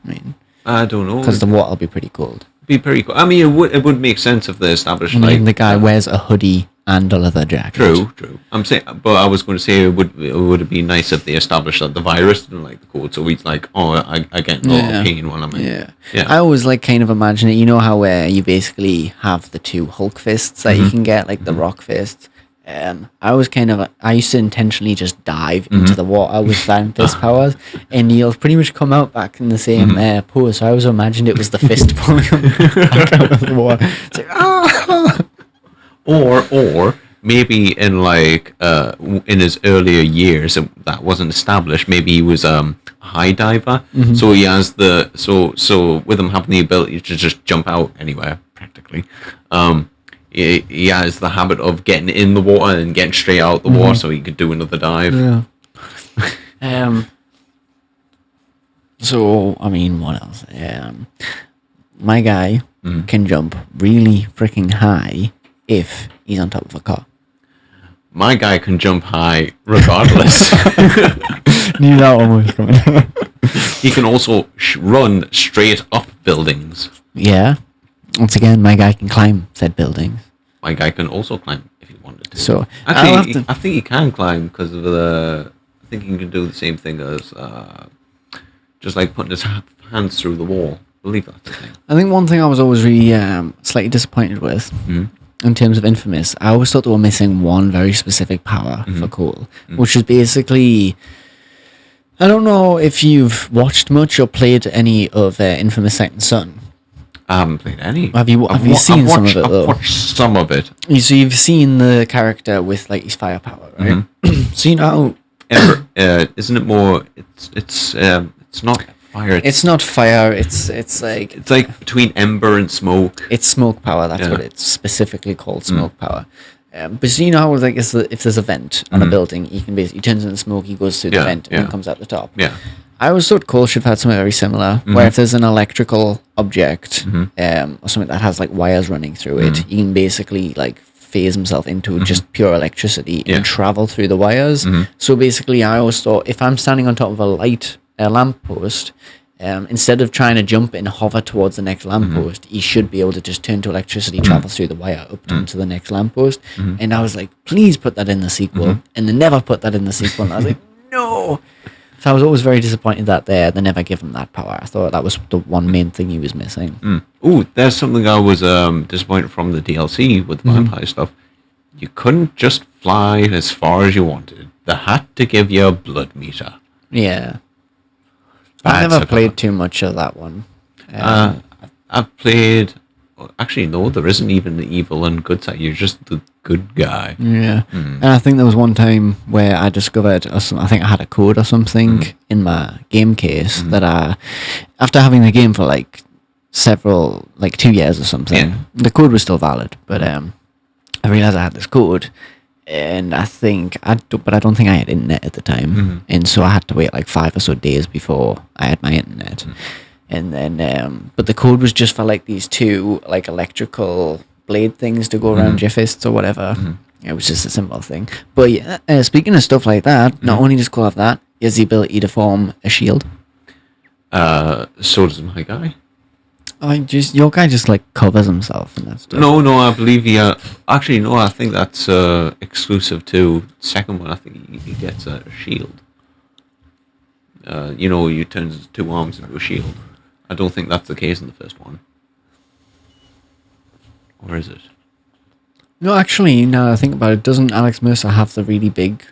mean, I don't know. because the water will be pretty cold. Be pretty cool. I mean, it would make sense if they established The guy wears a hoodie and a leather jacket. True. I'm saying, but I was going to say it would have been nice if they established that the virus didn't like the cold, so he's like, I get no pain when I'm in. Yeah. I always kind of imagine it. You know how you basically have the two Hulk fists that you can get, like the rock fists. I used to intentionally just dive into the water with fan fist powers, and he'll pretty much come out back in the same pose. So I always imagined it was the fist pulling him back out of the water. It's like, ah! Or maybe in in his earlier years that wasn't established. Maybe he was a high diver, so he has so with him having the ability to just jump out anywhere practically. He has the habit of getting in the water and getting straight out the water, so he could do another dive. Yeah. So I mean, what else? My guy can jump really freaking high if he's on top of a car. My guy can jump high regardless. Knew that one was coming. He can also run straight up buildings. Yeah. Once again, my guy can climb said buildings. My guy can also climb if he wanted to. So actually, I think he can climb because of I think he can do the same thing as just like putting his hands through the wall. I believe that's the thing. I think one thing I was always really slightly disappointed with in terms of InFamous, I always thought they were missing one very specific power for Cole, which is basically. I don't know if you've watched much or played any of InFamous Second Son. I haven't played any. Have you seen some of it, though? I've watched some of it. So you've seen the character with his firepower, right? So you know, Ember, isn't it more? It's not fire. It's not fire. It's like between ember and smoke. It's smoke power. That's what it's specifically called, smoke power. But so you know how if there's a vent on a building, he can basically turns into smoke. He goes through the vent and comes out the top. Yeah. I always thought Cole should have had something very similar, where if there's an electrical object or something that has wires running through it, he can basically phase himself into just pure electricity and travel through the wires. So basically, I always thought if I'm standing on top of a lamppost, instead of trying to jump and hover towards the next lamppost, he should be able to just turn to electricity, travel through the wire up to the next lamppost. And I was like, please put that in the sequel. And they never put that in the sequel. And I was like, no. So I was always very disappointed that they never give him that power. I thought that was the one main thing he was missing. Oh, there's something I was disappointed from the DLC with vampire stuff. You couldn't just fly as far as you wanted. They had to give you a blood meter. Yeah. I never played too much of that one. I've played... Actually, no, there isn't even the evil and good side. You're just the good guy. Yeah. And I think there was one time where I discovered, I think I had a code or something in my game case that after having the game for 2 years or something, the code was still valid. But I realized I had this code, and I don't think I had internet at the time. And so I had to wait 5 or so days before I had my internet. And then, but the code was just for these two electrical blade things to go around your fists or whatever. It was just a simple thing. But yeah, speaking of stuff like that, not only does Cole have that, he has the ability to form a shield. So does my guy. Your guy just covers himself and that stuff. No, I believe he. Actually, no, I think that's exclusive to second one. I think he gets a shield. You turn his two arms into a shield. I don't think that's the case in the first one. Or is it? No, actually, now that I think about it, doesn't Alex Mercer have the really big,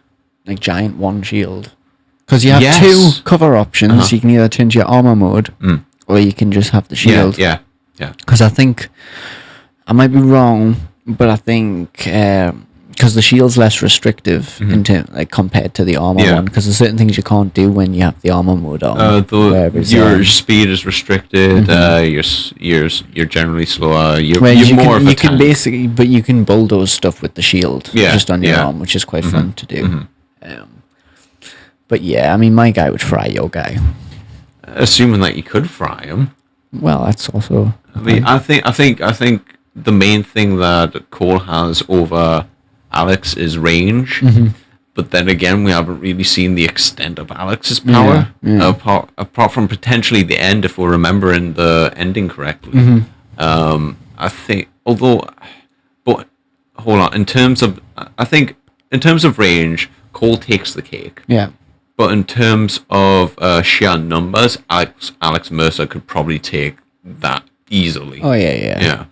giant one shield? Because you have two cover options. You can either change your armor mode, or you can just have the shield. Yeah. Because I think, I might be wrong, but I think because the shield's less restrictive like compared to the armor one, because there's certain things you can't do when you have the armor mode on. Your speed is restricted. You're generally slower. You're more of a you tank. can basically, but you can bulldoze stuff with the shield just on your arm, which is quite fun to do. But yeah, I mean, my guy would fry your guy. Assuming that you could fry him. Well, that's also. I mean, I think the main thing that Cole has over Alex is range, but then again, we haven't really seen the extent of Alex's power, apart from potentially the end, if we're remembering the ending correctly. I think, but hold on, in terms of range, Cole takes the cake. Yeah. But in terms of sheer numbers, Alex Mercer could probably take that easily. Oh yeah.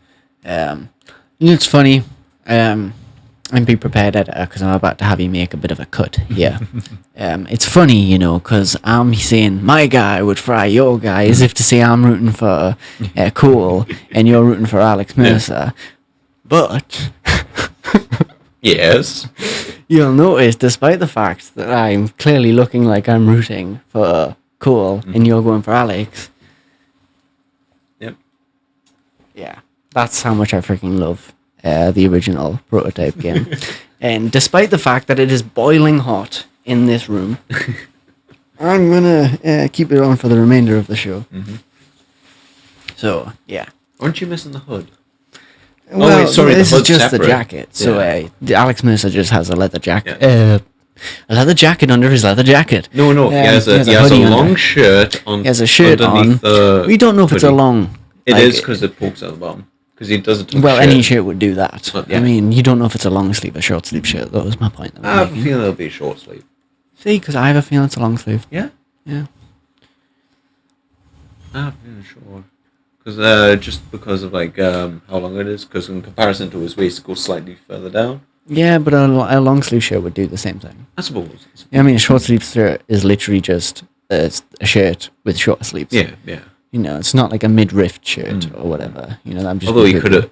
It's funny. And be prepared, editor, because I'm about to have you make a bit of a cut here. It's funny, because I'm saying my guy would fry your guy, as if to say I'm rooting for Cole and you're rooting for Alex Mercer. But yes, you'll notice, despite the fact that I'm clearly looking like I'm rooting for Cole and you're going for Alex. Yep. Yeah, that's how much I freaking love the original Prototype game. And despite the fact that it is boiling hot in this room, I'm gonna keep it on for the remainder of the show. So yeah, aren't you missing the hood? Well, sorry, this is just separate. The jacket. So Alex Mercer just has a leather jacket. A leather jacket under his leather jacket. No, he has a long shirt on. He has a shirt on. We don't know if it's a long. It is because it pokes out the bottom. Because he does it. Well, any shirt would do that. But, I mean, you don't know if it's a long sleeve or short sleeve shirt. That was my point. I have a feeling it'll be a short sleeve. See, because I have a feeling it's a long sleeve. Yeah. Yeah. I'm not sure. Because just because of how long it is. Because in comparison to his waist, it goes slightly further down. Yeah, but a long sleeve shirt would do the same thing. I suppose. Yeah, I mean, a short sleeve shirt is literally just a shirt with short sleeves. Yeah. It's not like a mid-rift shirt or whatever. I'm just. Although he could have,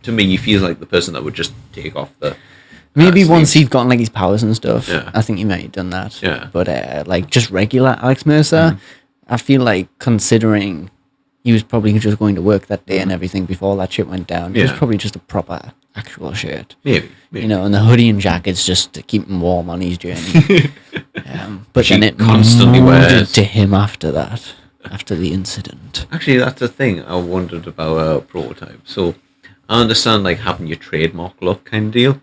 to me, he feels like the person that would just take off the. Maybe once he'd gotten his powers and stuff, yeah. I think he might have done that. Yeah. But just regular Alex Mercer, I feel like considering he was probably just going to work that day and everything before that shit went down, it was probably just a proper actual shirt. Maybe. And the hoodie and jacket's just to keep him warm on his journey. But then it constantly wears to him after that. After the incident. Actually, that's the thing I wondered about Prototype. So, I understand having your trademark look kind of deal.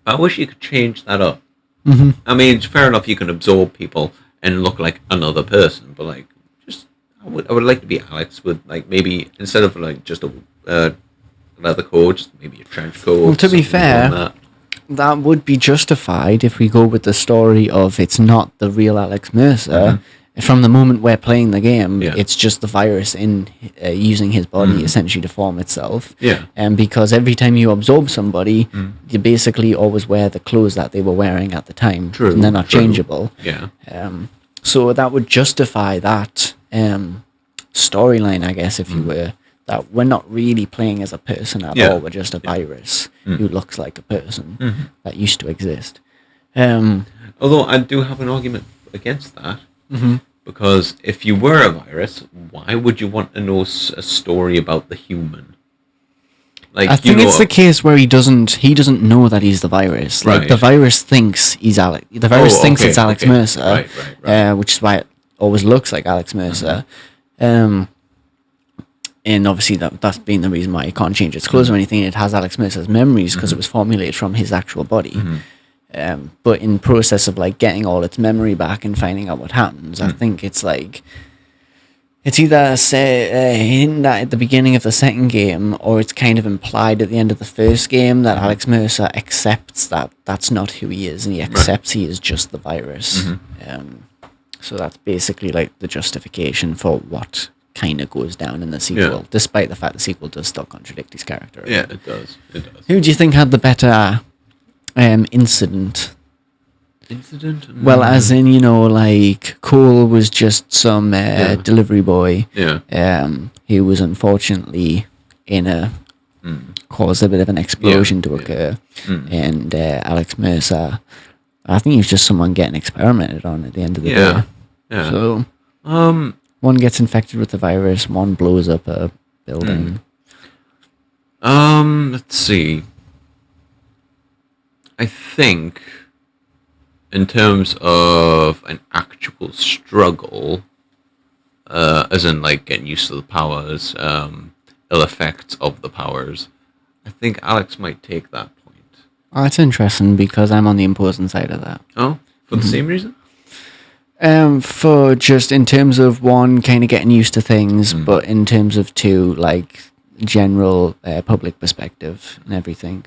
I wish you could change that up. I mean, it's fair enough you can absorb people and look like another person, but I would like to be Alex with maybe instead of just a leather coat, just maybe a trench coat. Well, to be fair, that would be justified if we go with the story of it's not the real Alex Mercer. From the moment we're playing the game, it's just the virus in using his body essentially to form itself. Yeah. And because every time you absorb somebody, you basically always wear the clothes that they were wearing at the time. True. And they're not changeable. Yeah. So that would justify that storyline, I guess, if you were, that we're not really playing as a person at all. We're just a virus who looks like a person that used to exist. Although I do have an argument against that. Because if you were a virus, why would you want to know a story about the human? I think it's the case where he doesn't know that he's the virus. The virus thinks he's Alex. The virus thinks it's Alex Mercer, right. Which is why it always looks like Alex Mercer. And obviously that's been the reason why it can't change its clothes or anything. It has Alex Mercer's memories because it was formulated from his actual body. But in process of getting all its memory back and finding out what happens, I think it's it's either hinted at the beginning of the second game, or it's kind of implied at the end of the first game that Alex Mercer accepts that that's not who he is, and he accepts he is just the virus. So that's basically the justification for what kind of goes down in the sequel, despite the fact the sequel does still contradict his character. Yeah, it does. Who do you think had the better incident? Well, as in, Cole was just some delivery boy. He was unfortunately in a caused a bit of an explosion to occur. And Alex Mercer, I think he was just someone getting experimented on at the end of the day. Yeah. So, one gets infected with the virus, one blows up a building. Let's see. I think, in terms of an actual struggle, as in like getting used to the powers, ill effects of the powers, I think Alex might take that point. Oh, that's interesting because I'm on the opposing side of that. Oh, for the same reason? For just in terms of one, kind of getting used to things, but in terms of two, like general public perspective and everything.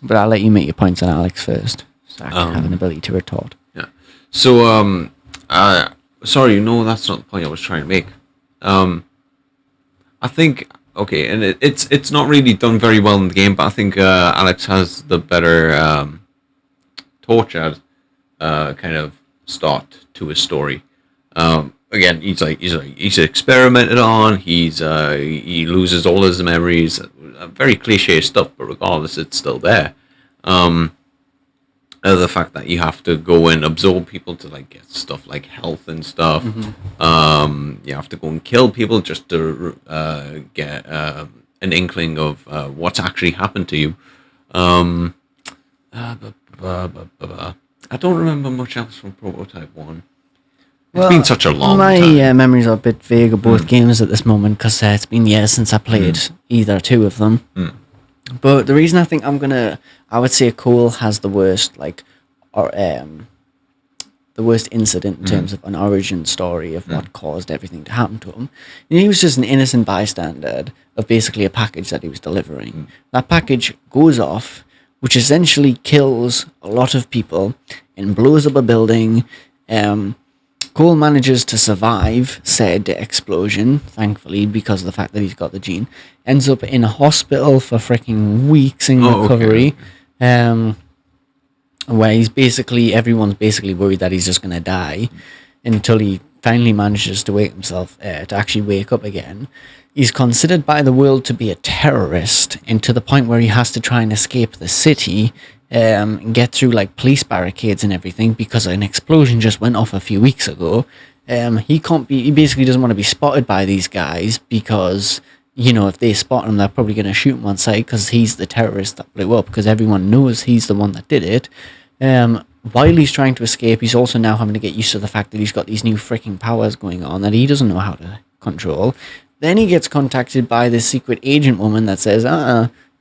But I'll let you make your points on Alex first, so I can have an ability to retort. Yeah. So, sorry, no, that's not the point I was trying to make. I think, okay, and it's not really done very well in the game, but I think Alex has the better tortured kind of start to his story. Again, he's experimented on. He loses all his memories. Very cliche stuff, but regardless, it's still there. The fact that you have to go and absorb people to like get stuff like health and stuff. You have to go and kill people just to get an inkling of what's actually happened to you. I don't remember much else from Prototype 1. It's been such a long time. My memories are a bit vague of both games at this moment because it's been years since I played either two of them. But the reason I think I would say Cole has the worst, the worst incident in terms of an origin story of what caused everything to happen to him. And he was just an innocent bystander of basically a package that he was delivering. That package goes off, which essentially kills a lot of people and blows up a building. Cole manages to survive said explosion, thankfully, because of the fact that he's got the gene. Ends up in a hospital for freaking weeks in recovery, where everyone's basically worried that he's just going to die until he finally manages to to actually wake up again. He's considered by the world to be a terrorist, and to the point where he has to try and escape the city, and get through like police barricades and everything because an explosion just went off a few weeks ago. He basically doesn't want to be spotted by these guys because, if they spot him, they're probably going to shoot him on sight because he's the terrorist that blew up, because everyone knows he's the one that did it. While he's trying to escape, he's also now having to get used to the fact that he's got these new freaking powers going on that he doesn't know how to control. Then he gets contacted by this secret agent woman that says,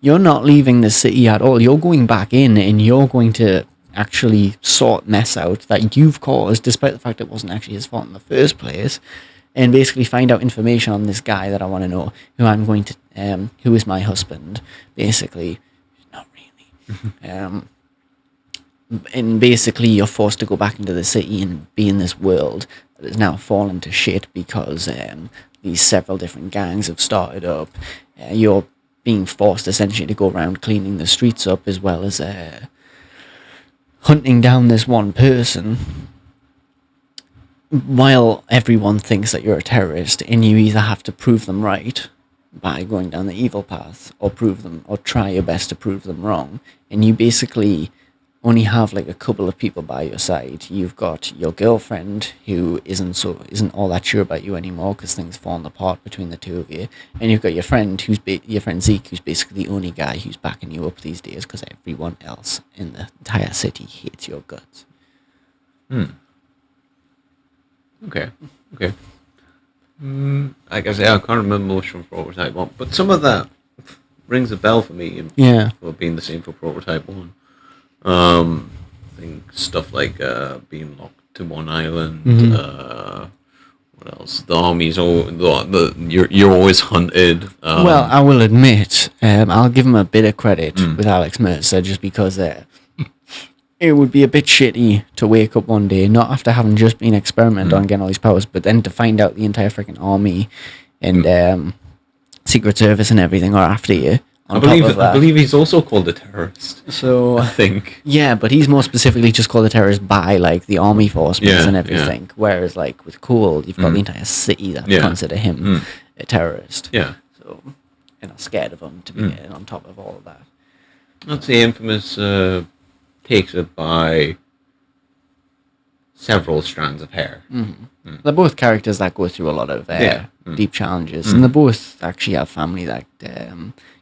you're not leaving the city at all. You're going back in and you're going to actually sort mess out that you've caused, despite the fact it wasn't actually his fault in the first place, and basically find out information on this guy that I want to know, who is my husband, basically. Not really. And basically you're forced to go back into the city and be in this world that has now fallen to shit because these several different gangs have started up. You're being forced essentially to go around cleaning the streets up, as well as hunting down this one person, while everyone thinks that you're a terrorist, and you either have to prove them right by going down the evil path, or try your best to prove them wrong. And you basically only have like a couple of people by your side. You've got your girlfriend, who isn't all that sure about you anymore because things fallen apart between the two of you, and you've got your friend your friend Zeke, who's basically the only guy who's backing you up these days because everyone else in the entire city hates your guts. Okay. Like I say, I can't remember much from Prototype 1, but some of that rings a bell for me. For being the same for Prototype 1. I think stuff like being locked to one island. What else? The army's you're always hunted. Well, I will admit, I'll give him a bit of credit with Alex Mercer, just because it would be a bit shitty to wake up one day, not after having just been experimented on getting all these powers, but then to find out the entire freaking army and Secret Service and everything are after you. I believe he's also called a terrorist. So I think. Yeah, but he's more specifically just called a terrorist by like the army forces and everything. Whereas like with Cole, you've got the entire city that consider him a terrorist. Yeah. So and are scared of them to be getting on top of all of that. I'd say Infamous takes it by several strands of hair. They're both characters that go through a lot of deep challenges, and they both actually have family that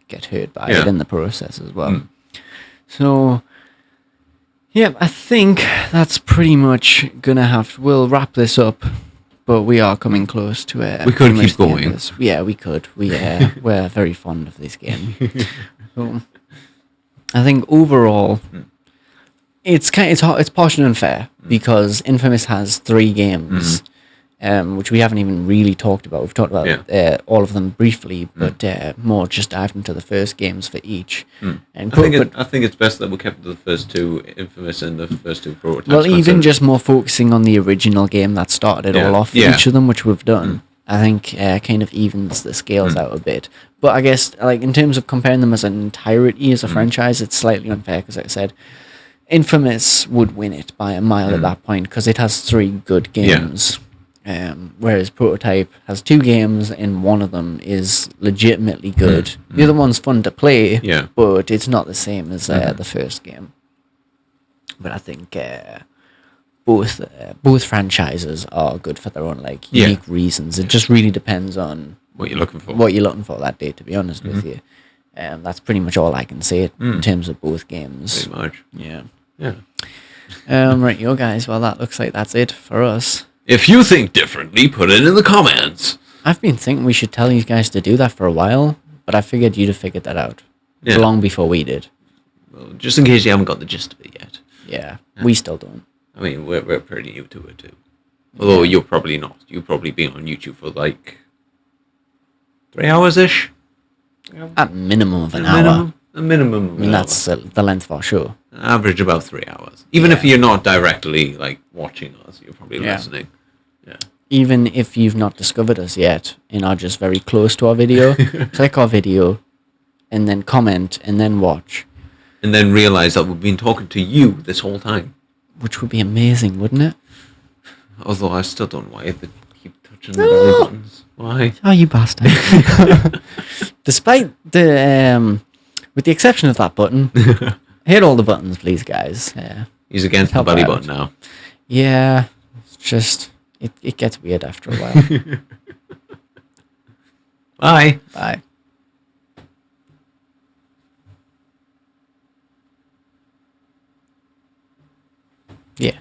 get hurt by it in the process as well. So, yeah, I think that's pretty much gonna we'll wrap this up, but we are coming close to it. We could keep going. Yeah, we could. We're very fond of this game. So, I think overall, it's partially unfair because Infamous has 3 games, which we haven't even really talked about. We've talked about all of them briefly, but more just dived into the first games for each. And I think it's best that we kept the first 2 Infamous and the first 2 Prototypes. Well, even just more focusing on the original game that started it all off for each of them, which we've done. I think kind of evens the scales out a bit. But I guess like in terms of comparing them as an entirety as a franchise, it's slightly unfair because, like I said, Infamous would win it by a mile at that point because it has 3 good games. Whereas Prototype has 2 games and one of them is legitimately good. The other one's fun to play, but it's not the same as the first game. But I think both franchises are good for their own like unique reasons. It just really depends on what you're looking for. What you're looking for that day, to be honest with you. That's pretty much all I can say in terms of both games. Pretty much. Yeah. Right, you guys. Well, that looks like that's it for us. If you think differently, put it in the comments. I've been thinking we should tell you guys to do that for a while, but I figured you'd have figured that out long before we did. Well, just in case you haven't got the gist of it yet. Yeah, we still don't. I mean, we're pretty new to it too. Although you're probably not. You've probably been on YouTube for like 3 hours-ish? At minimum of an hour. A minimum of I mean, that's the length of our show. Average about 3 hours. Even if you're not directly like watching us, you're probably listening. Yeah. Even if you've not discovered us yet and are just very close to our video, click our video and then comment and then watch. And then realize that we've been talking to you this whole time. Which would be amazing, wouldn't it? Although I still don't know why they keep touching the belly buttons. Why? Oh, you bastard. Despite the... with the exception of that button, hit all the buttons, please, guys. He's against the belly button now. Yeah, it's just... It gets weird after a while. Bye. Bye. Yeah.